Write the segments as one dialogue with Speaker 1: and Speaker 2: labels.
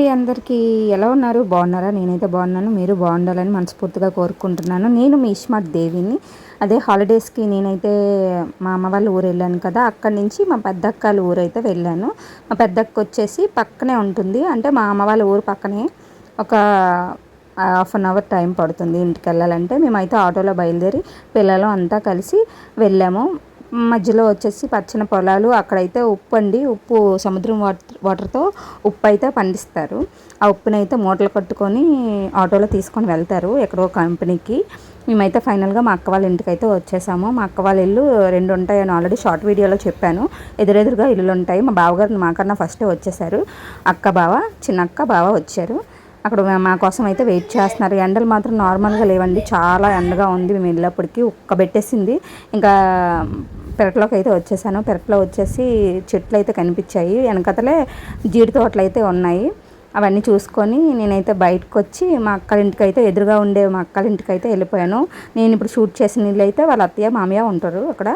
Speaker 1: అండి అందరికీ. ఎలా ఉన్నారు? బాగున్నారా? నేనైతే బాగున్నాను. మీరు బాగుండాలని మనస్ఫూర్తిగా కోరుకుంటున్నాను. నేను మీ ఇస్మార్ట్ దేవిని. అదే హాలిడేస్కి నేనైతే మా అమ్మ వాళ్ళ ఊరు వెళ్ళాను కదా, అక్కడి నుంచి మా పెద్దక్క ఊరైతే వెళ్ళాను. మా పెద్దక్క వచ్చేసి పక్కనే ఉంటుంది, అంటే మా అమ్మ వాళ్ళ ఊరు పక్కనే. ఒక హాఫ్ అన్ అవర్ టైం పడుతుంది ఇంటికి వెళ్ళాలంటే. మేమైతే ఆటోలో బయలుదేరి పిల్లలు అంతా కలిసి వెళ్ళాము. మధ్యలో వచ్చేసి పచ్చని పొలాలు, అక్కడైతే ఉప్పు అండి, ఉప్పు సముద్రం వాటర్తో ఉప్పు అయితే పండిస్తారు. ఆ ఉప్పునైతే మూటలు కట్టుకొని ఆటోలో తీసుకొని వెళ్తారు ఎక్కడో కంపెనీకి. మేమైతే ఫైనల్గా మా అక్క వాళ్ళ ఇంటికి అయితే వచ్చేసాము. మా అక్క వాళ్ళ ఇల్లు 2 ఉంటాయని ఆల్రెడీ షార్ట్ వీడియోలో చెప్పాను. ఎదురెదురుగా ఇల్లులు ఉంటాయి. మా బావగారు మాకన్నా ఫస్టే వచ్చేసారు. అక్క బావ, చిన్న అక్క బావ వచ్చారు. అక్కడ మా కోసం అయితే వెయిట్ చేస్తున్నారు. ఎండలు మాత్రం నార్మల్గా లేవండి, చాలా ఎండగా ఉంది. మేము వెళ్ళేప్పటికీ ఉక్కబెట్టేసింది. ఇంకా పెరట్లోకి అయితే వచ్చేసాను. పెరట్లో వచ్చేసి చెట్లు అయితే కనిపించాయి, వెనకతలే జీడి తోటలు అయితే ఉన్నాయి. అవన్నీ చూసుకొని నేనైతే బయటకు వచ్చి మా అక్కల ఇంటికి అయితే, ఎదురుగా ఉండే మా అక్కల ఇంటికి అయితే వెళ్ళిపోయాను. నేను ఇప్పుడు షూట్ చేసిన ఇల్లు అయితే వాళ్ళ అత్తయ్య మామయ్య ఉంటారు అక్కడ.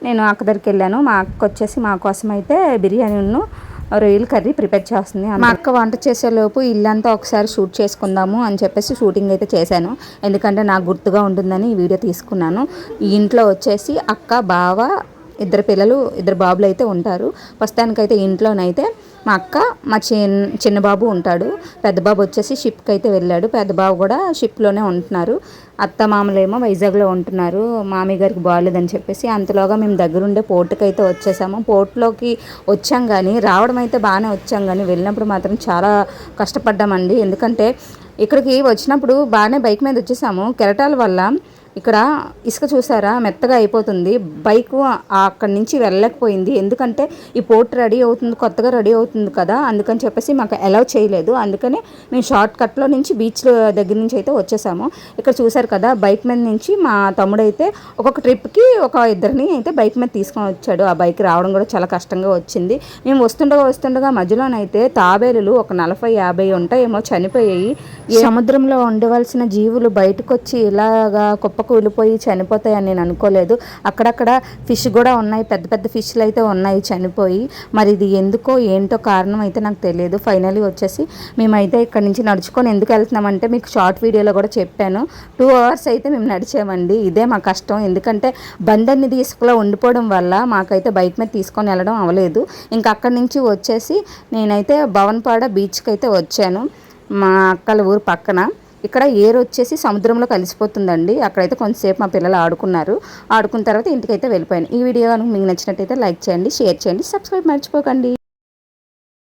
Speaker 1: నేను అక్క దగ్గరికి వెళ్ళాను. మా అక్క వచ్చేసి మా కోసం అయితే బిర్యానీను రొయ్యల కర్రీ ప్రిపేర్ చేస్తుంది. మా అక్క వంట చేసేలోపు ఇల్లంతా ఒకసారి షూట్ చేసుకుందాము అని చెప్పేసి షూటింగ్ అయితే చేశాను. ఎందుకంటే నాకు గుర్తుగా ఉంటుందని ఈ వీడియో తీసుకున్నాను. ఈ ఇంట్లో వచ్చేసి అక్క, బావ, 2 పిల్లలు, 2 బాబులు అయితే ఉంటారు. ప్రస్తుతానికైతే ఇంట్లోనైతే మా అక్క, మా చిన్న బాబు ఉంటాడు. పెద్ద బాబు వచ్చేసి షిప్కి అయితే వెళ్ళాడు. పెద్ద బాబు కూడా షిప్లోనే ఉంటున్నారు. అత్త మామలేమో వైజాగ్లో ఉంటున్నారు. మామయ్య గారికి బాగాలేదని చెప్పేసి. అంతలోగా మేము దగ్గరుండే పోర్టుకి అయితే వచ్చేసాము. పోర్టులోకి వచ్చాం కానీ, రావడం అయితే బాగానే వచ్చాం కానీ వెళ్ళినప్పుడు మాత్రం చాలా కష్టపడ్డామండి. ఎందుకంటే ఇక్కడికి వచ్చినప్పుడు బాగానే బైక్ మీద వచ్చేసాము. కెరటాల వల్ల ఇక్కడ ఇసుక చూసారా మెత్తగా అయిపోతుంది. బైకు అక్కడి నుంచి వెళ్ళలేకపోయింది. ఎందుకంటే ఈ పోర్ట్ రెడీ అవుతుంది, కొత్తగా రెడీ అవుతుంది కదా, అందుకని చెప్పేసి మాకు అలౌ చేయలేదు. అందుకనే మేము షార్ట్ కట్లో నుంచి బీచ్ దగ్గర నుంచి అయితే వచ్చేసాము. ఇక్కడ చూసారు కదా, బైక్ మీద నుంచి మా తమ్ముడు అయితే ఒక్కొక్క ట్రిప్కి ఒక 2 అయితే బైక్ మీద తీసుకొని వచ్చాడు. ఆ బైక్ రావడం కూడా చాలా కష్టంగా వచ్చింది. మేము వస్తుండగా మధ్యలోనైతే తాబేలులు ఒక 40-50 ఉంటాయేమో చనిపోయాయి. సముద్రంలో ఉండవలసిన జీవులు బయటకు వచ్చి ఇలాగా కూలిపోయి చనిపోతాయని నేను అనుకోలేదు. అక్కడక్కడ ఫిష్ కూడా ఉన్నాయి, పెద్ద పెద్ద ఫిష్లు అయితే ఉన్నాయి చనిపోయి. మరి ఇది ఎందుకో ఏంటో కారణం అయితే నాకు తెలియదు. ఫైనల్లీ వచ్చేసి మేమైతే ఇక్కడ నుంచి నడుచుకొని ఎందుకు వెళ్తున్నామంటే మీకు షార్ట్ వీడియోలో కూడా చెప్పాను. 2 hours అయితే మేము నడిచామండి. ఇదే మా కష్టం. ఎందుకంటే బందర్ని ఇసుకలో ఉండిపోవడం వల్ల మాకైతే బైక్ మీద తీసుకొని వెళ్ళడం అవ్వలేదు. ఇంకా అక్కడి నుంచి వచ్చేసి నేనైతే భవన్పాడ బీచ్కి అయితే వచ్చాను, మా అక్కల ఊరు పక్కన. ఇక్కడ ఏరు వచ్చేసి సముద్రంలో కలిసిపోతుందండి. అక్కడైతే కొంతసేపు మా పిల్లలు ఆడుకున్నారు. ఆడుకున్న తర్వాత ఇంటికైతే వెళ్ళిపోయాను. ఈ వీడియో మీకు నచ్చినట్టయితే లైక్ చేయండి, షేర్ చేయండి, సబ్స్క్రైబ్ మర్చిపోకండి.